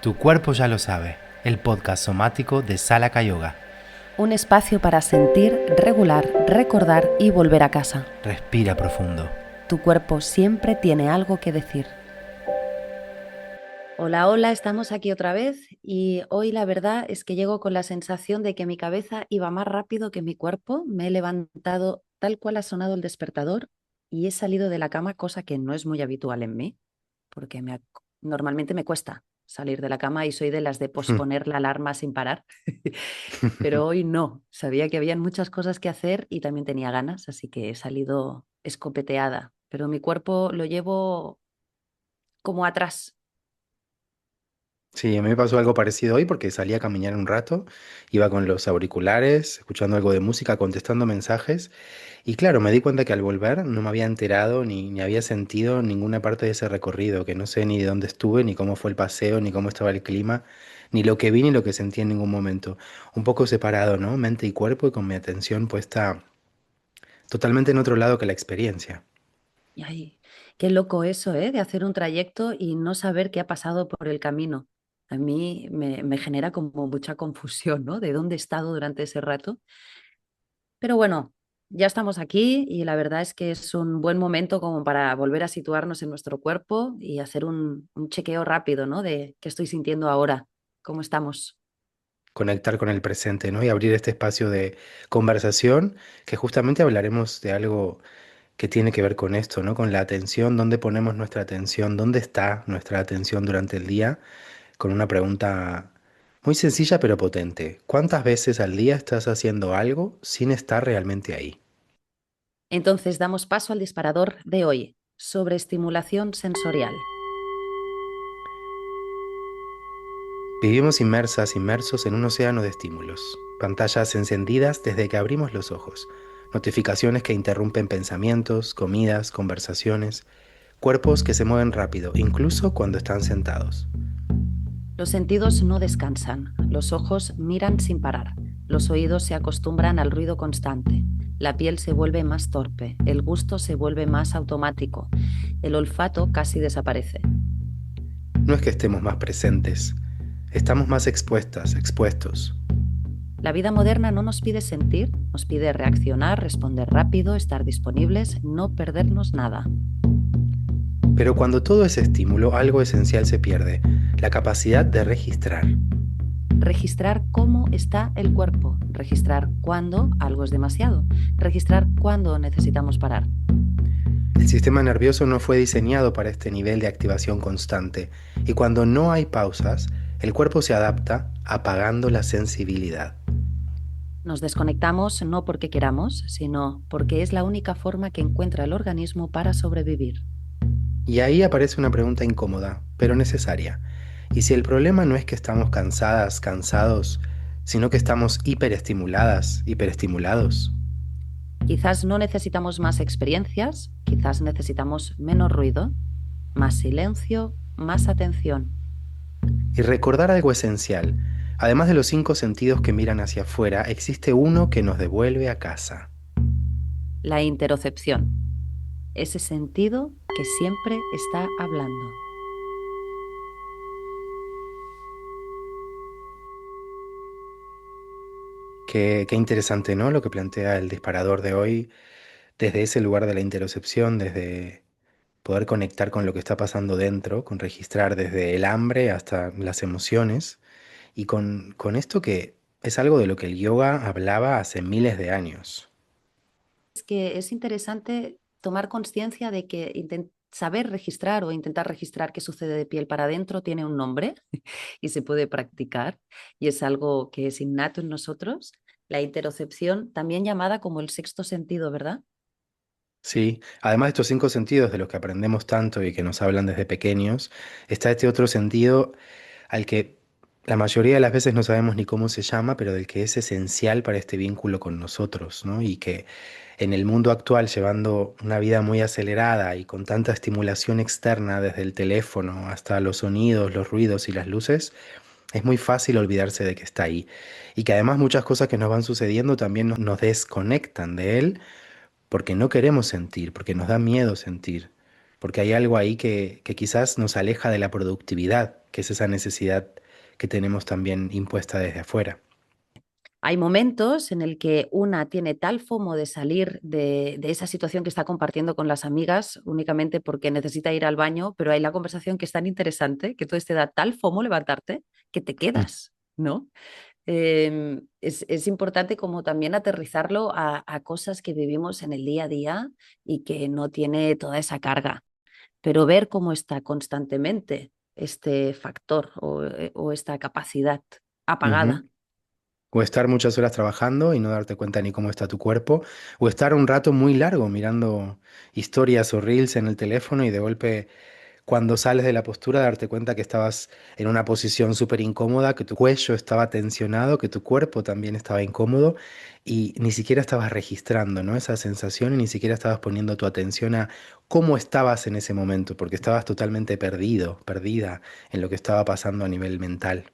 Tu cuerpo ya lo sabe, el podcast somático de Salaka Yoga. Un espacio para sentir, regular, recordar y volver a casa. Respira profundo. Tu cuerpo siempre tiene algo que decir. Hola, hola, estamos aquí otra vez y hoy la verdad es que llego con la sensación de que mi cabeza iba más rápido que mi cuerpo. Me he levantado tal cual ha sonado el despertador y he salido de la cama, cosa que no es muy habitual en mí, porque normalmente me cuesta salir de la cama y soy de las de posponer la alarma sin parar. Pero hoy no, sabía que habían muchas cosas que hacer y también tenía ganas, así que he salido escopeteada, pero mi cuerpo lo llevo como atrás. Sí, a mí me pasó algo parecido hoy porque salí a caminar un rato, iba con los auriculares, escuchando algo de música, contestando mensajes y claro, me di cuenta que al volver no me había enterado ni había sentido ninguna parte de ese recorrido, que no sé ni de dónde estuve, ni cómo fue el paseo, ni cómo estaba el clima, ni lo que vi ni lo que sentí en ningún momento. Un poco separado, ¿no? Mente y cuerpo y con mi atención puesta totalmente en otro lado que la experiencia. Y ay, qué loco eso, ¿eh? De hacer un trayecto y no saber qué ha pasado por el camino. A mí me genera como mucha confusión, ¿no? De dónde he estado durante ese rato. Pero bueno, ya estamos aquí y la verdad es que es un buen momento como para volver a situarnos en nuestro cuerpo y hacer un chequeo rápido, ¿no? De qué estoy sintiendo ahora, cómo estamos. Conectar con el presente, ¿no? Y abrir este espacio de conversación que justamente hablaremos de algo que tiene que ver con esto, ¿no? Con la atención, dónde ponemos nuestra atención, dónde está nuestra atención durante el día, con una pregunta muy sencilla pero potente. ¿Cuántas veces al día estás haciendo algo sin estar realmente ahí? Entonces damos paso al disparador de hoy, sobre estimulación sensorial. Vivimos inmersos en un océano de estímulos, pantallas encendidas desde que abrimos los ojos, notificaciones que interrumpen pensamientos, comidas, conversaciones, cuerpos que se mueven rápido, incluso cuando están sentados. Los sentidos no descansan, los ojos miran sin parar, los oídos se acostumbran al ruido constante, la piel se vuelve más torpe, el gusto se vuelve más automático, el olfato casi desaparece. No es que estemos más presentes, estamos más expuestos. La vida moderna no nos pide sentir, nos pide reaccionar, responder rápido, estar disponibles, no perdernos nada. Pero cuando todo es estímulo, algo esencial se pierde, la capacidad de registrar. Registrar cómo está el cuerpo, registrar cuándo algo es demasiado, registrar cuándo necesitamos parar. El sistema nervioso no fue diseñado para este nivel de activación constante, y cuando no hay pausas, el cuerpo se adapta apagando la sensibilidad. Nos desconectamos no porque queramos, sino porque es la única forma que encuentra el organismo para sobrevivir. Y ahí aparece una pregunta incómoda, pero necesaria. ¿Y si el problema no es que estamos cansadas, cansados, sino que estamos hiperestimuladas, hiperestimulados? Quizás no necesitamos más experiencias, quizás necesitamos menos ruido, más silencio, más atención. Y recordar algo esencial. Además de los 5 sentidos que miran hacia afuera, existe uno que nos devuelve a casa. La interocepción, ese sentido que siempre está hablando. Qué interesante, ¿no? Lo que plantea el disparador de hoy, desde ese lugar de la interocepción, desde poder conectar con lo que está pasando dentro, con registrar desde el hambre hasta las emociones, y con esto que es algo de lo que el yoga hablaba hace miles de años. Es que es interesante tomar conciencia de que saber registrar o intentar registrar qué sucede de piel para adentro tiene un nombre y se puede practicar y es algo que es innato en nosotros. La interocepción, también llamada como el sexto sentido, ¿verdad? Sí, además de estos 5 sentidos de los que aprendemos tanto y que nos hablan desde pequeños, está este otro sentido al que la mayoría de las veces no sabemos ni cómo se llama, pero del que es esencial para este vínculo con nosotros, ¿no? Y que en el mundo actual, llevando una vida muy acelerada y con tanta estimulación externa, desde el teléfono hasta los sonidos, los ruidos y las luces, es muy fácil olvidarse de que está ahí. Y que además muchas cosas que nos van sucediendo también nos desconectan de él porque no queremos sentir, porque nos da miedo sentir. porque hay algo ahí que quizás nos aleja de la productividad, que es esa necesidad que tenemos también impuesta desde afuera. Hay momentos en el que una tiene tal FOMO de salir de esa situación que está compartiendo con las amigas únicamente porque necesita ir al baño, pero hay la conversación que es tan interesante que entonces te da tal FOMO levantarte que te Mm. quedas, ¿no? Es importante como también aterrizarlo a cosas que vivimos en el día a día y que no tiene toda esa carga, pero ver cómo está constantemente este factor o esta capacidad apagada. Ujú. O estar muchas horas trabajando y no darte cuenta ni cómo está tu cuerpo, o estar un rato muy largo mirando historias o reels en el teléfono y de golpe cuando sales de la postura darte cuenta que estabas en una posición súper incómoda, que tu cuello estaba tensionado, que tu cuerpo también estaba incómodo y ni siquiera estabas registrando, ¿no? Esa sensación y ni siquiera estabas poniendo tu atención a cómo estabas en ese momento, porque estabas totalmente perdido, perdida en lo que estaba pasando a nivel mental.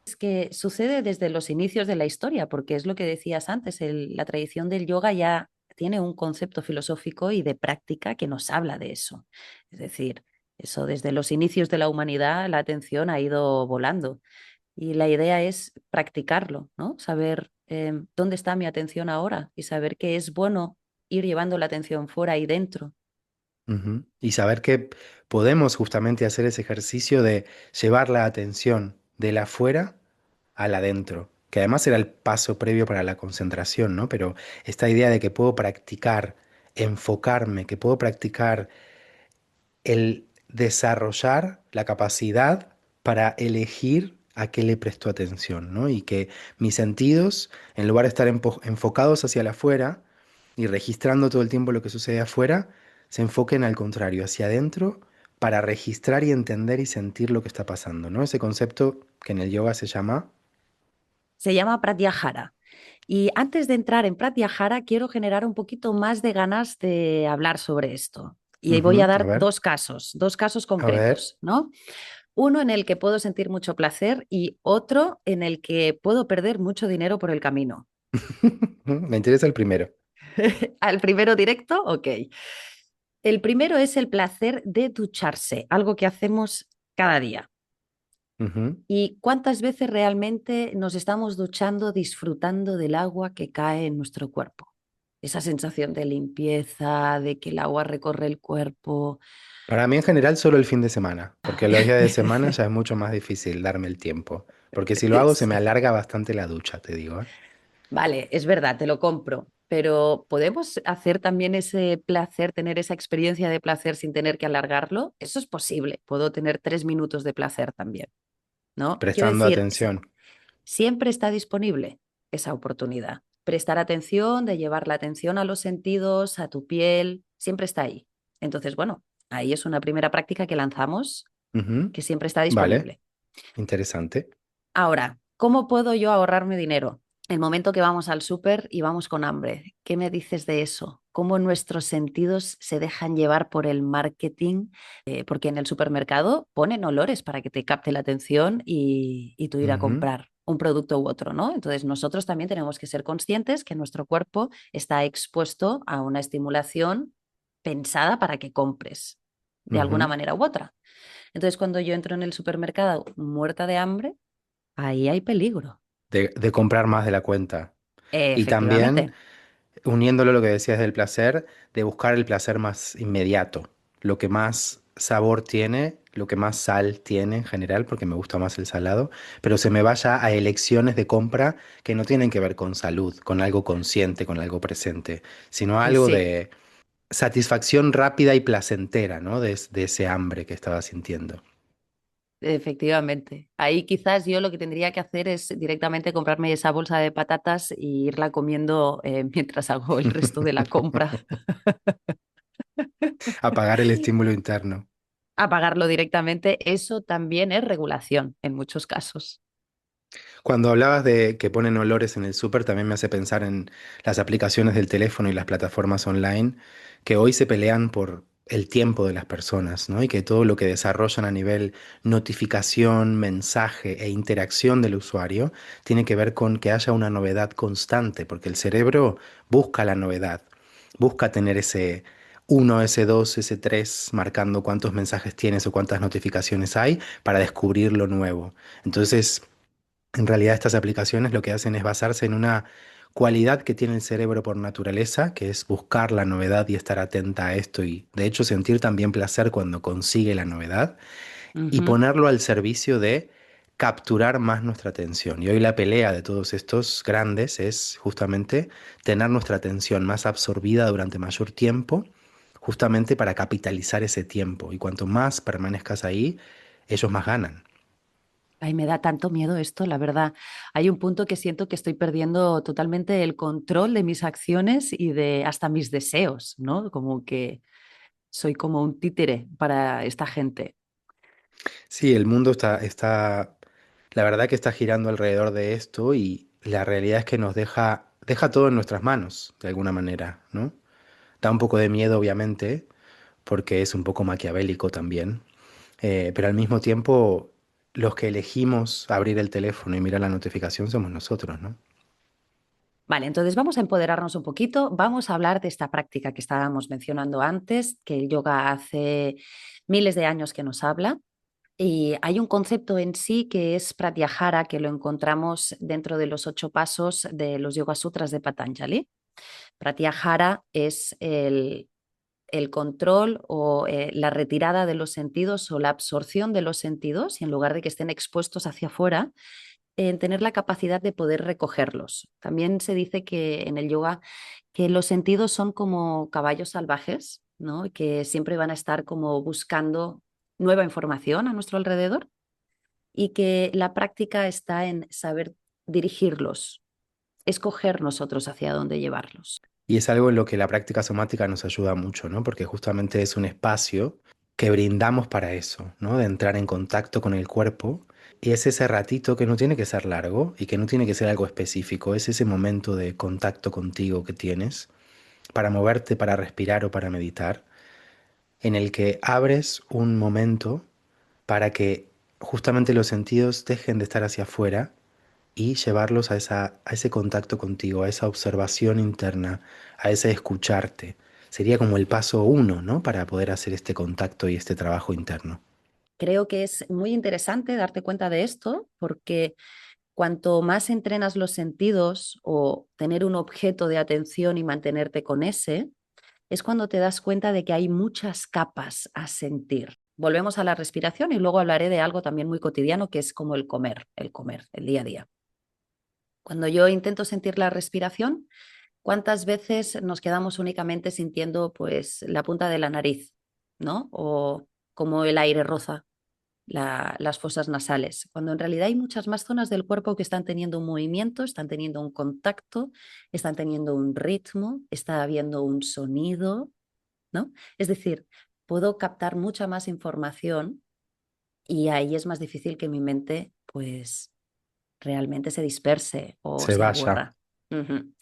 Es que sucede desde los inicios de la historia, porque es lo que decías antes, la tradición del yoga ya tiene un concepto filosófico y de práctica que nos habla de eso. Es decir, eso desde los inicios de la humanidad la atención ha ido volando y la idea es practicarlo, ¿no? Saber dónde está mi atención ahora y saber que es bueno ir llevando la atención fuera y dentro. Ujú. Y saber que podemos justamente hacer ese ejercicio de llevar la atención de la afuera al adentro, que además era el paso previo para la concentración, ¿no? Pero esta idea de que puedo practicar, enfocarme, que puedo practicar el desarrollar la capacidad para elegir a qué le presto atención, ¿no? Y que mis sentidos, en lugar de estar enfocados hacia el afuera y registrando todo el tiempo lo que sucede afuera, se enfoquen al contrario, hacia adentro, para registrar y entender y sentir lo que está pasando, ¿no? Ese concepto que en el yoga se llama... Se llama Pratyahara. Y antes de entrar en Pratyahara, quiero generar un poquito más de ganas de hablar sobre esto. Y ahí voy a Ujú, a dar ver, dos casos a ver. concretos, ¿no? Uno en el que puedo sentir mucho placer y otro en el que puedo perder mucho dinero por el camino. Me interesa el primero. Al primero directo, ok. El primero es el placer de ducharse, algo que hacemos cada día. Ujú, ¿Y cuántas veces realmente nos estamos duchando disfrutando del agua que cae en nuestro cuerpo? Esa sensación de limpieza, de que el agua recorre el cuerpo. para mí en general solo el fin de semana, porque los días de semana ya es mucho más difícil darme el tiempo, porque si lo hago se me Sí. alarga bastante la ducha, te digo, ¿eh? Vale, es verdad, te lo compro, pero ¿podemos hacer también ese placer, tener esa experiencia de placer sin tener que alargarlo? Eso es posible. Puedo tener 3 minutos de placer también, ¿no? Quiero Prestando decir, atención. siempre está disponible esa oportunidad. Prestar atención, de llevar la atención a los sentidos, a tu piel, siempre está ahí. Entonces, bueno, ahí es una primera práctica que lanzamos Ujú, que siempre está vale, disponible. interesante. Ahora, ¿cómo puedo yo ahorrarme dinero? El momento que vamos al súper y vamos con hambre. ¿Qué me dices de eso? ¿Cómo nuestros sentidos se dejan llevar por el marketing? Porque en el supermercado ponen olores para que te capte la atención y tú ir a Ujú, comprar un producto u otro, ¿no? Entonces nosotros también tenemos que ser conscientes que nuestro cuerpo está expuesto a una estimulación pensada para que compres de alguna ujú. manera u otra. Entonces cuando yo entro en el supermercado muerta de hambre, ahí hay peligro. De comprar más de la cuenta. Y también Efectivamente. uniéndolo a lo que decías del placer, de buscar el placer más inmediato, lo que más sabor tiene, lo que más sal tiene en general, porque me gusta más el salado, pero se me vaya a elecciones de compra que no tienen que ver con salud, con algo consciente, con algo presente, sino algo Sí, de satisfacción rápida y placentera, ¿no? De ese hambre que estaba sintiendo. efectivamente. Ahí quizás yo lo que tendría que hacer es directamente comprarme esa bolsa de patatas e irla comiendo mientras hago el resto de la compra. Apagar el estímulo interno. Apagarlo directamente, eso también es regulación en muchos casos. Cuando hablabas de que ponen olores en el súper, también me hace pensar en las aplicaciones del teléfono y las plataformas online que hoy se pelean por el tiempo de las personas, ¿no? Y que todo lo que desarrollan a nivel notificación, mensaje e interacción del usuario tiene que ver con que haya una novedad constante, porque el cerebro busca la novedad, busca tener ese uno, S2, S3, marcando cuántos mensajes tienes o cuántas notificaciones hay para descubrir lo nuevo. Entonces, en realidad estas aplicaciones lo que hacen es basarse en una cualidad que tiene el cerebro por naturaleza, que es buscar la novedad y estar atenta a esto y de hecho sentir también placer cuando consigue la novedad y Ujú. ponerlo al servicio de capturar más nuestra atención. Y hoy la pelea de todos estos grandes es justamente tener nuestra atención más absorbida durante mayor tiempo, justamente para capitalizar ese tiempo. Y cuanto más permanezcas ahí, ellos más ganan. Ay, me da tanto miedo esto, la verdad. Hay un punto que siento que estoy perdiendo totalmente el control de mis acciones y de hasta mis deseos, ¿no? Como que soy como un títere para esta gente. Sí, el mundo la verdad que está girando alrededor de esto y la realidad es que deja todo en nuestras manos, de alguna manera, ¿no? Da un poco de miedo, obviamente, porque es un poco maquiavélico también, pero al mismo tiempo los que elegimos abrir el teléfono y mirar la notificación somos nosotros, ¿no? Vale, entonces vamos a empoderarnos un poquito, vamos a hablar de esta práctica que estábamos mencionando antes, que el yoga hace miles de años que nos habla. Y hay un concepto en sí que es Pratyahara, que lo encontramos dentro de los 8 pasos de los Yoga Sutras de Patanjali. Pratyahara es el control o la retirada de los sentidos o la absorción de los sentidos y en lugar de que estén expuestos hacia afuera, en tener la capacidad de poder recogerlos. También se dice que en el yoga que los sentidos son como caballos salvajes, ¿no? Que siempre van a estar como buscando nueva información a nuestro alrededor y que la práctica está en saber dirigirlos, escoger nosotros hacia dónde llevarlos. Y es algo en lo que la práctica somática nos ayuda mucho, ¿no? Porque justamente es un espacio que brindamos para eso, ¿no? De entrar en contacto con el cuerpo. Y es ese ratito que no tiene que ser largo y que no tiene que ser algo específico, es ese momento de contacto contigo que tienes para moverte, para respirar o para meditar, en el que abres un momento para que justamente los sentidos dejen de estar hacia afuera y llevarlos a ese contacto contigo, a esa observación interna, a ese escucharte. Sería como el paso uno, ¿no? Para poder hacer este contacto y este trabajo interno. Creo que es muy interesante darte cuenta de esto porque cuanto más entrenas los sentidos o tener un objeto de atención y mantenerte con ese, es cuando te das cuenta de que hay muchas capas a sentir. Volvemos a la respiración y luego hablaré de algo también muy cotidiano que es como el comer, el día a día. Cuando yo intento sentir la respiración, ¿cuántas veces nos quedamos únicamente sintiendo pues la punta de la nariz, ¿no? O como el aire roza las fosas nasales, cuando en realidad hay muchas más zonas del cuerpo que están teniendo un movimiento, están teniendo un contacto, están teniendo un ritmo, está habiendo un sonido, ¿no? Es decir, puedo captar mucha más información y ahí es más difícil que mi mente pues realmente se disperse o Se se vaya. aburra. Ujú.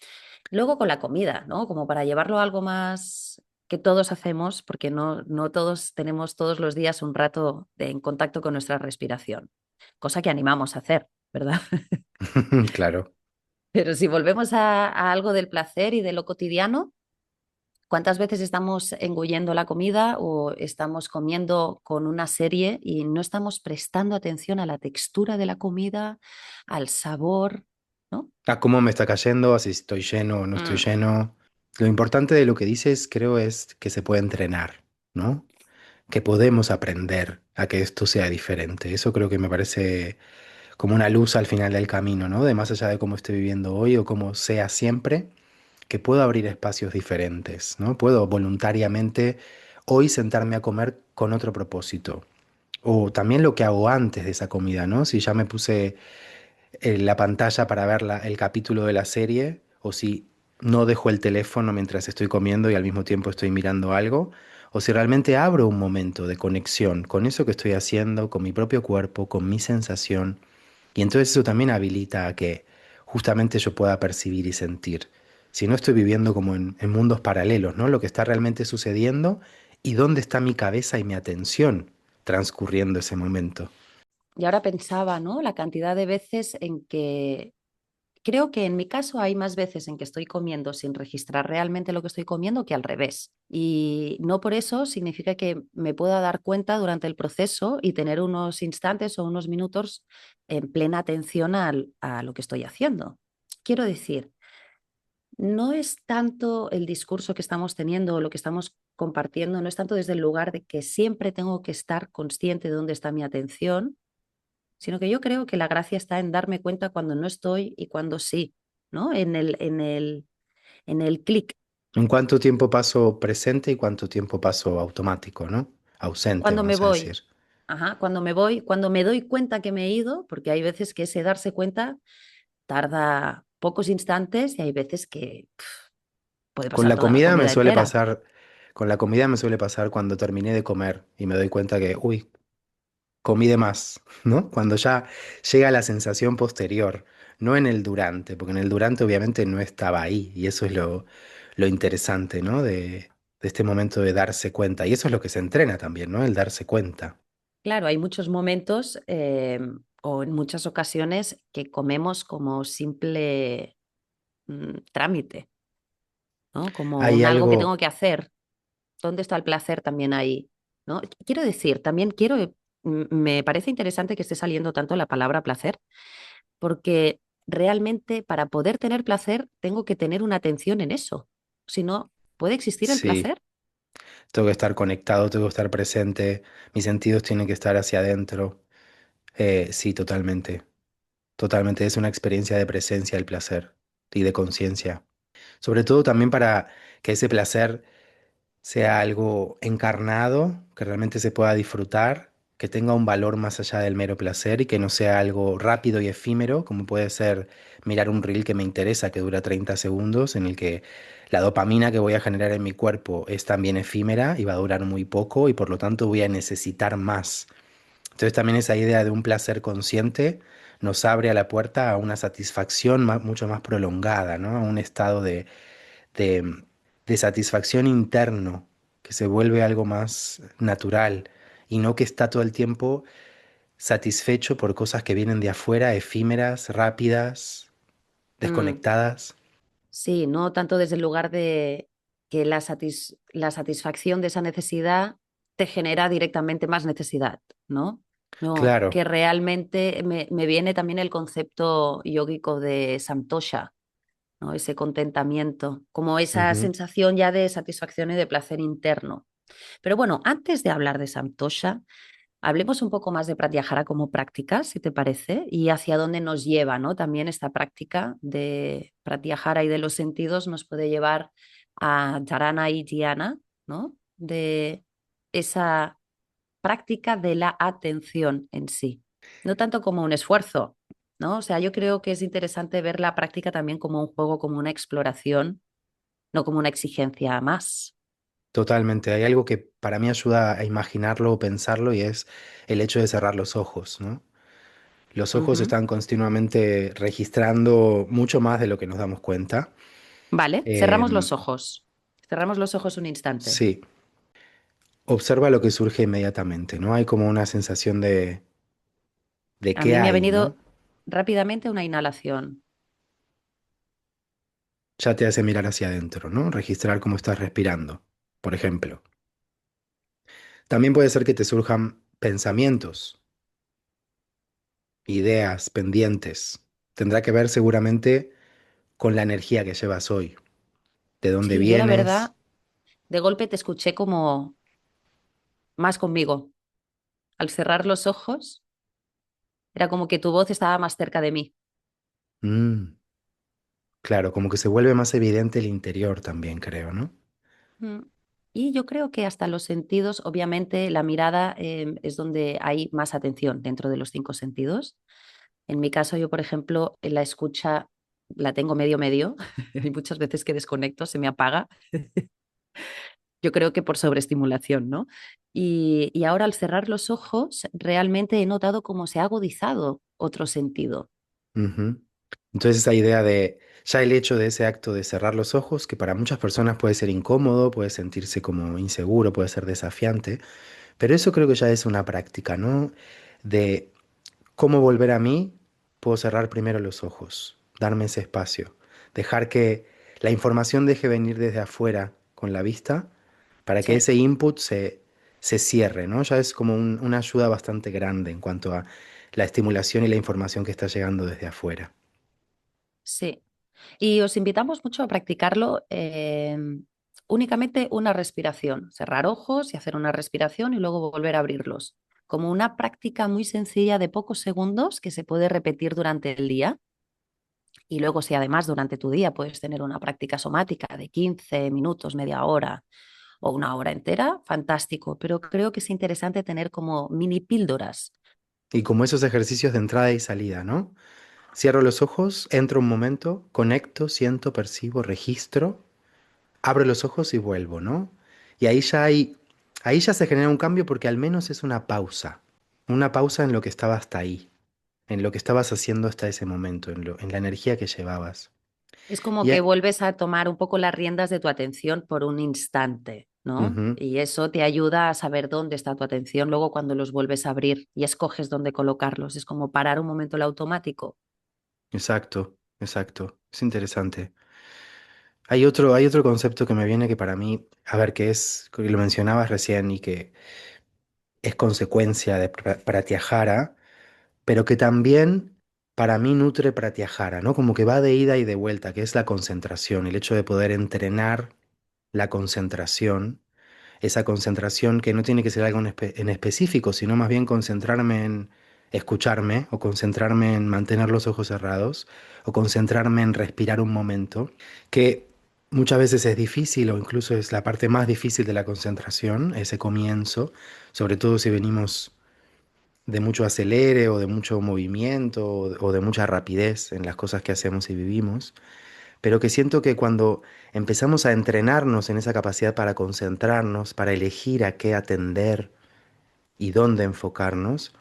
Luego con la comida, ¿no? Como para llevarlo a algo más que todos hacemos, porque no todos tenemos todos los días un rato en contacto con nuestra respiración, cosa que animamos a hacer, ¿verdad? Claro. Pero si volvemos a algo del placer y de lo cotidiano, ¿cuántas veces estamos engullendo la comida o estamos comiendo con una serie y no estamos prestando atención a la textura de la comida, al sabor, ¿no? A cómo me está cayendo, a si estoy lleno o no estoy Mm. lleno. Lo importante de lo que dices, creo, es que se puede entrenar, ¿no? Que podemos aprender a que esto sea diferente. Eso creo que me parece como una luz al final del camino, ¿no? De más allá de cómo esté viviendo hoy o cómo sea siempre, que puedo abrir espacios diferentes, ¿no? Puedo voluntariamente hoy sentarme a comer con otro propósito. O también lo que hago antes de esa comida, ¿no? Si ya me puse la pantalla para ver el capítulo de la serie, o si no dejo el teléfono mientras estoy comiendo y al mismo tiempo estoy mirando algo, o si realmente abro un momento de conexión con eso que estoy haciendo, con mi propio cuerpo, con mi sensación. Y entonces eso también habilita a que justamente yo pueda percibir y sentir. Si no estoy viviendo como en mundos paralelos, ¿no? Lo que está realmente sucediendo y dónde está mi cabeza y mi atención transcurriendo ese momento. Y ahora pensaba, ¿no? La cantidad de veces en que creo que en mi caso hay más veces en que estoy comiendo sin registrar realmente lo que estoy comiendo que al revés. Y no por eso significa que me pueda dar cuenta durante el proceso y tener unos instantes o unos minutos en plena atención a lo que estoy haciendo. Quiero decir, no es tanto el discurso que estamos teniendo o lo que estamos compartiendo, no es tanto desde el lugar de que siempre tengo que estar consciente de dónde está mi atención, sino que yo creo que la gracia está en darme cuenta cuando no estoy y cuando sí, ¿no? En el clic. ¿En cuánto tiempo paso presente y cuánto tiempo paso automático, ¿no? Ausente, Cuando me vamos a voy, decir. ajá, cuando me voy, cuando me doy cuenta que me he ido, porque hay veces que ese darse cuenta tarda pocos instantes y hay veces que puede Con pasar la toda la comida me comida suele entera. pasar, con la comida me suele pasar cuando terminé de comer y me doy cuenta que, uy, comí de más, ¿no? Cuando ya llega la sensación posterior, no en el durante, porque en el durante obviamente no estaba ahí y eso es lo interesante, ¿no? De este momento de darse cuenta. Y eso es lo que se entrena también, ¿no? El darse cuenta. Claro, hay muchos momentos o en muchas ocasiones que comemos como simple trámite, ¿no? Como Hay algo que tengo algo, que hacer. ¿Dónde está el placer también ahí? ¿No? Quiero decir, también me parece interesante que esté saliendo tanto la palabra placer, porque realmente para poder tener placer tengo que tener una atención en eso. Si no, ¿puede existir el sí, placer? tengo que estar conectado, tengo que estar presente, mis sentidos tienen que estar hacia adentro. Sí, totalmente. Totalmente, es una experiencia de presencia el placer y de conciencia. Sobre todo también para que ese placer sea algo encarnado, que realmente se pueda disfrutar, que tenga un valor más allá del mero placer y que no sea algo rápido y efímero, como puede ser mirar un reel que me interesa, que dura 30 segundos, en el que la dopamina que voy a generar en mi cuerpo es también efímera y va a durar muy poco y por lo tanto voy a necesitar más. Entonces también esa idea de un placer consciente nos abre a la puerta a una satisfacción mucho más prolongada, ¿no? A un estado de, de satisfacción interno que se vuelve algo más natural y no que está todo el tiempo satisfecho por cosas que vienen de afuera, efímeras, rápidas, Mm, desconectadas. sí, no tanto desde el lugar de que la satisfacción de esa necesidad te genera directamente más necesidad, ¿no? No, Claro. que realmente me viene también el concepto yógico de santosha, ¿no? Ese contentamiento, como esa Ujú. sensación ya de satisfacción y de placer interno. Pero bueno, antes de hablar de santosha, hablemos un poco más de Pratyahara como práctica, si te parece, y hacia dónde nos lleva, ¿no? También esta práctica de Pratyahara y de los sentidos nos puede llevar a Dharana y Dhyana, ¿no? De esa práctica de la atención en sí, no tanto como un esfuerzo, ¿no? O sea, yo creo que es interesante ver la práctica también como un juego, como una exploración, no como una exigencia más. Totalmente. Hay algo que para mí ayuda a imaginarlo o pensarlo y es el hecho de cerrar los ojos, ¿no? Los ojos Ujú. están continuamente registrando mucho más de lo que nos damos cuenta. Vale, cerramos Em, los ojos. Cerramos los ojos un instante. sí, observa lo que surge inmediatamente, ¿no? Hay como una sensación de A qué mí me ha hay, ¿no? venido rápidamente una inhalación. Ya te hace mirar hacia adentro, ¿no? Registrar cómo estás respirando, por ejemplo. También puede ser que te surjan pensamientos, ideas, pendientes. Tendrá que ver seguramente con la energía que llevas hoy, de dónde Sí, yo la vienes. verdad, de golpe te escuché como más conmigo. Al cerrar los ojos, era como que tu voz estaba más cerca de mí. Mm, claro, como que se vuelve más evidente el interior también, creo, ¿no? Mm. Y yo creo que hasta los sentidos, obviamente la mirada es donde hay más atención dentro de los cinco sentidos. En mi caso, yo, por ejemplo, en la escucha la tengo medio medio. Hay muchas veces que desconecto, se me apaga. Yo creo que por sobreestimulación, ¿no? Y ahora al cerrar los ojos, realmente he notado cómo se ha agudizado otro sentido. Ujú. Entonces esa idea de ya el hecho de ese acto de cerrar los ojos, que para muchas personas puede ser incómodo, puede sentirse como inseguro, puede ser desafiante, pero eso creo que ya es una práctica, ¿no? De cómo volver a mí, puedo cerrar primero los ojos. darme ese espacio, dejar que la información deje venir desde afuera con la vista para que Sí, ese input se cierre, ¿no? Ya es como una ayuda bastante grande en cuanto a la estimulación y la información que está llegando desde afuera. sí. Y os invitamos mucho a practicarlo únicamente una respiración, cerrar ojos y hacer una respiración y luego volver a abrirlos, como una práctica muy sencilla de pocos segundos que se puede repetir durante el día. Y luego si además durante tu día puedes tener una práctica somática de 15 minutos, media hora o una hora entera, fantástico, pero creo que es interesante tener como mini píldoras. Y como esos ejercicios de entrada y salida, ¿no? Cierro los ojos, entro un momento, conecto, siento, percibo, registro, abro los ojos y vuelvo, ¿no? Y ahí ya se genera un cambio porque al menos es una pausa en lo que estaba hasta ahí, en lo que estabas haciendo hasta ese momento, en la energía que llevabas. Es como Y, que a- vuelves a tomar un poco las riendas de tu atención por un instante, ¿no? Ujú, Y eso te ayuda a saber dónde está tu atención luego cuando los vuelves a abrir y escoges dónde colocarlos. Es como parar un momento el automático. exacto, exacto. Es interesante. Hay otro concepto que me viene que para mí, a ver, que lo mencionabas recién y que es consecuencia de Pratyahara, pero que también para mí nutre Pratyahara, ¿no? Como que va de ida y de vuelta, que es la concentración, el hecho de poder entrenar la concentración, esa concentración que no tiene que ser algo en específico, sino más bien concentrarme en escucharme o concentrarme en mantener los ojos cerrados o concentrarme en respirar un momento, que muchas veces es difícil o incluso es la parte más difícil de la concentración, ese comienzo, sobre todo si venimos de mucho acelere o de mucho movimiento o de mucha rapidez en las cosas que hacemos y vivimos, pero que siento que cuando empezamos a entrenarnos en esa capacidad para concentrarnos, para elegir a qué atender y dónde enfocarnos,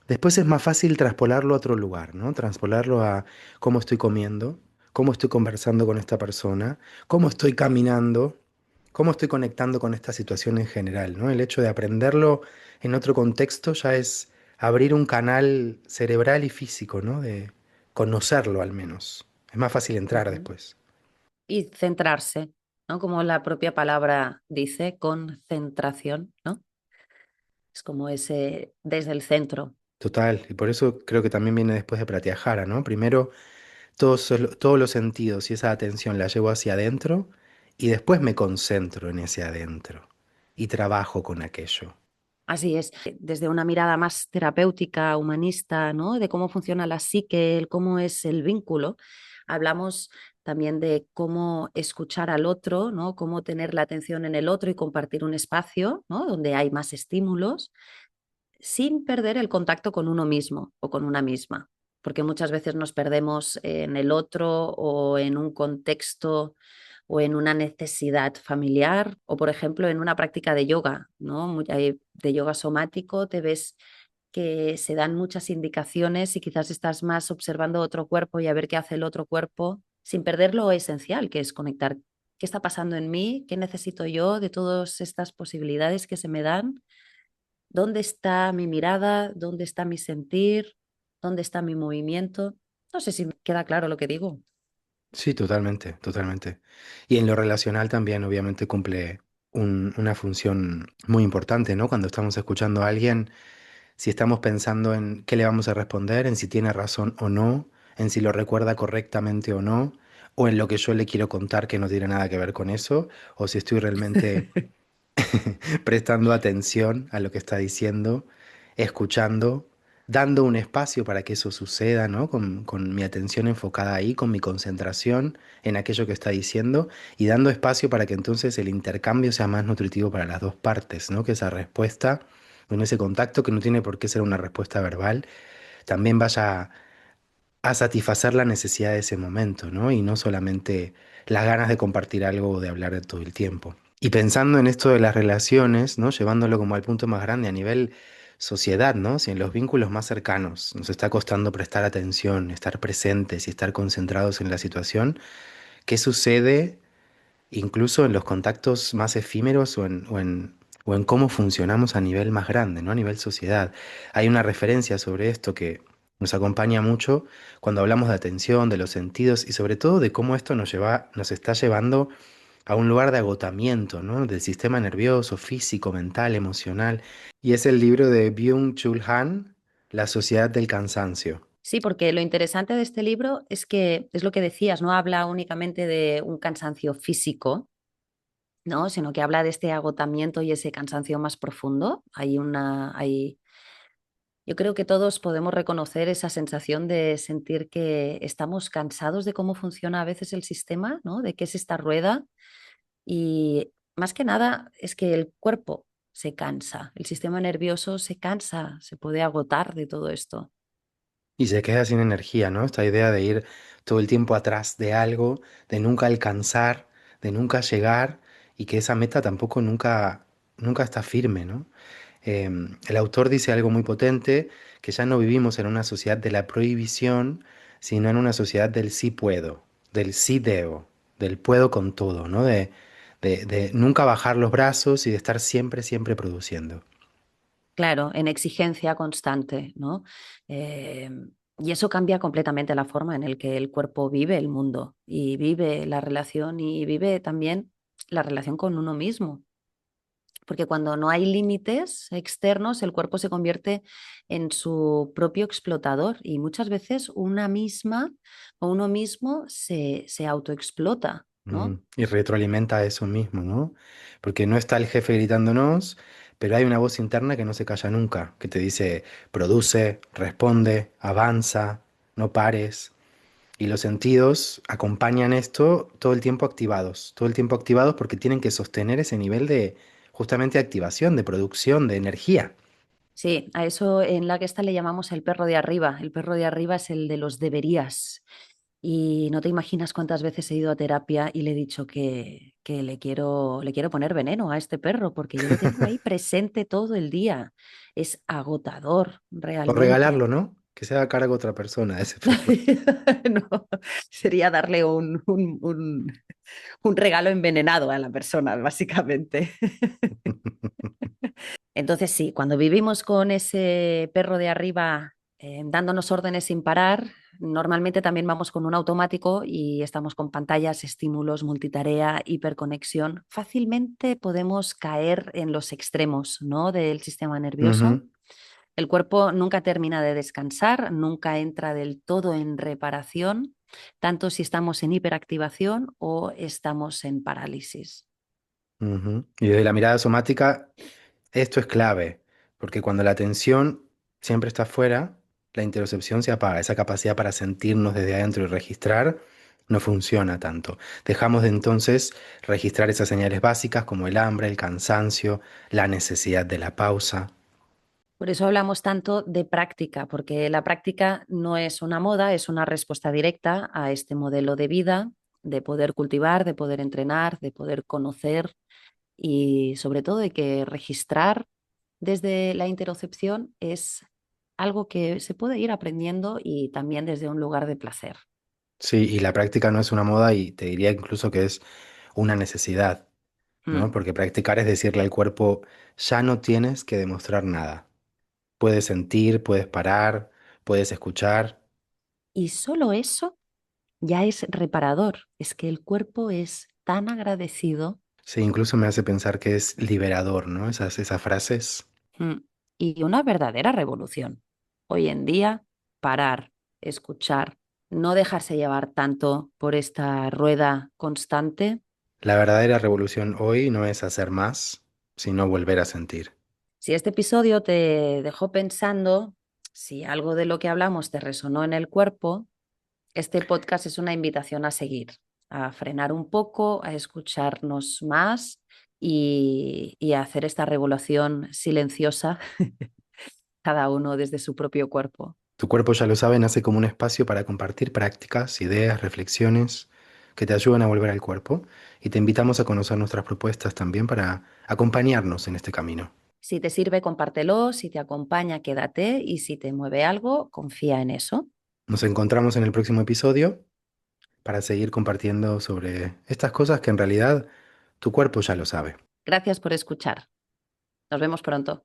después es más fácil traspolarlo a otro lugar, ¿no? Traspolarlo a cómo estoy comiendo, cómo estoy conversando con esta persona, cómo estoy caminando, cómo estoy conectando con esta situación en general, ¿no? El hecho de aprenderlo en otro contexto ya es abrir un canal cerebral y físico, ¿no? De conocerlo al menos. Es más fácil entrar Ujú. después. Y centrarse, ¿no? Como la propia palabra dice, concentración, ¿no? Es como ese desde el centro. Total, y por eso creo que también viene después de Pratyahara, ¿no? Primero todos los sentidos y esa atención la llevo hacia adentro y después me concentro en ese adentro y trabajo con aquello. Así es, desde una mirada más terapéutica, humanista, ¿no? De cómo funciona la psique, cómo es el vínculo. Hablamos también de cómo escuchar al otro, ¿no? Cómo tener la atención en el otro y compartir un espacio, ¿no? Donde hay más estímulos, sin perder el contacto con uno mismo o con una misma, porque muchas veces nos perdemos en el otro o en un contexto o en una necesidad familiar o, por ejemplo, en una práctica de yoga, ¿no? De yoga somático, te ves que se dan muchas indicaciones y quizás estás más observando otro cuerpo y a ver qué hace el otro cuerpo, sin perder lo esencial, que es conectar qué está pasando en mí, qué necesito yo de todas estas posibilidades que se me dan. ¿Dónde está mi mirada? ¿Dónde está mi sentir? ¿Dónde está mi movimiento? No sé si me queda claro lo que digo. Sí, totalmente, totalmente. Y en lo relacional también obviamente cumple una función muy importante, ¿no? Cuando estamos escuchando a alguien, si estamos pensando en qué le vamos a responder, en si tiene razón o no, en si lo recuerda correctamente o no, o en lo que yo le quiero contar que no tiene nada que ver con eso, o si estoy realmente prestando atención a lo que está diciendo, escuchando, dando un espacio para que eso suceda, ¿no? Con mi atención enfocada ahí, con mi concentración en aquello que está diciendo y dando espacio para que entonces el intercambio sea más nutritivo para las dos partes, ¿no? Que esa respuesta, con ese contacto que no tiene por qué ser una respuesta verbal, también vaya a satisfacer la necesidad de ese momento, ¿no? Y no solamente las ganas de compartir algo o de hablar todo el tiempo. Y pensando en esto de las relaciones, ¿no? Llevándolo como al punto más grande a nivel sociedad, ¿no? Si en los vínculos más cercanos nos está costando prestar atención, estar presentes y estar concentrados en la situación, ¿qué sucede incluso en los contactos más efímeros o en cómo funcionamos a nivel más grande, ¿no? A nivel sociedad? Hay una referencia sobre esto que Nos acompaña mucho cuando hablamos de atención, de los sentidos y sobre todo de cómo esto nos está llevando a un lugar de agotamiento, ¿no? Del sistema nervioso, físico, mental, emocional. Y es el libro de Byung-Chul Han, La sociedad del cansancio. Sí, porque lo interesante de este libro es que es lo que decías, no habla únicamente de un cansancio físico, ¿no? Sino que habla de este agotamiento y ese cansancio más profundo. Yo creo que todos podemos reconocer esa sensación de sentir que estamos cansados de cómo funciona a veces el sistema, ¿no? De qué es esta rueda. Y más que nada es que el cuerpo se cansa, el sistema nervioso se cansa, se puede agotar de todo esto. Y se queda sin energía, ¿no? Esta idea de ir todo el tiempo atrás de algo, de nunca alcanzar, de nunca llegar y que esa meta tampoco nunca está firme, ¿no? El autor dice algo muy potente, que ya no vivimos en una sociedad de la prohibición, sino en una sociedad del sí puedo, del sí debo, del puedo con todo, ¿no? De nunca bajar los brazos y de estar siempre, siempre produciendo. Claro, en exigencia constante, ¿no? Eh, y eso cambia completamente la forma en la que el cuerpo vive el mundo y vive la relación y vive también la relación con uno mismo. Porque cuando no hay límites externos, el cuerpo se convierte en su propio explotador y muchas veces una misma o uno mismo se autoexplota, ¿no? Y retroalimenta eso mismo, ¿no? Porque no está el jefe gritándonos, pero hay una voz interna que no se calla nunca, que te dice, produce, responde, avanza, no pares. Y los sentidos acompañan esto todo el tiempo activados porque tienen que sostener ese nivel de justamente activación, de producción, de energía. Sí, a eso en la que está le llamamos el perro de arriba. El perro de arriba es el de los deberías. Y no te imaginas cuántas veces he ido a terapia y le he dicho que le quiero poner veneno a este perro porque yo lo tengo ahí presente todo el día. Es agotador, O realmente. regalarlo, ¿no? Que se haga cargo otra persona de ese perro. No, sería darle un regalo envenenado a la persona, básicamente. Entonces, sí, cuando vivimos con ese perro de arriba dándonos órdenes sin parar, normalmente también vamos con un automático y estamos con pantallas, estímulos, multitarea, hiperconexión. Fácilmente podemos caer en los extremos, ¿no? Del sistema nervioso. Ujú, El cuerpo nunca termina de descansar, nunca entra del todo en reparación, tanto si estamos en hiperactivación o estamos en parálisis. ujú. Y desde la mirada somática, esto es clave, porque cuando la atención siempre está afuera, la interocepción se apaga, esa capacidad para sentirnos desde adentro y registrar no funciona tanto. Dejamos de entonces registrar esas señales básicas como el hambre, el cansancio, la necesidad de la pausa. Por eso hablamos tanto de práctica, porque la práctica no es una moda, es una respuesta directa a este modelo de vida, de poder cultivar, de poder entrenar, de poder conocer y sobre todo de que registrar desde la interocepción es algo que se puede ir aprendiendo y también desde un lugar de placer. Sí, y la práctica no es una moda y te diría incluso que es una necesidad, ¿no? Mm. Porque practicar es decirle al cuerpo, ya no tienes que demostrar nada. Puedes sentir, puedes parar, puedes escuchar. Y solo eso ya es reparador, es que el cuerpo es tan agradecido. Sí, incluso me hace pensar que es liberador, ¿no? Esas frases. Mm. Y una verdadera revolución. Hoy en día, parar, escuchar, no dejarse llevar tanto por esta rueda constante. La verdadera revolución hoy no es hacer más, sino volver a sentir. Si este episodio te dejó pensando, si algo de lo que hablamos te resonó en el cuerpo, este podcast es una invitación a seguir, a frenar un poco, a escucharnos más y a hacer esta revolución silenciosa, cada uno desde su propio cuerpo. Tu cuerpo, ya lo sabe, nace como un espacio para compartir prácticas, ideas, reflexiones que te ayudan a volver al cuerpo y te invitamos a conocer nuestras propuestas también para acompañarnos en este camino. Si te sirve, compártelo, si te acompaña, quédate y si te mueve algo, confía en eso. Nos encontramos en el próximo episodio para seguir compartiendo sobre estas cosas que en realidad tu cuerpo ya lo sabe. Gracias por escuchar. Nos vemos pronto.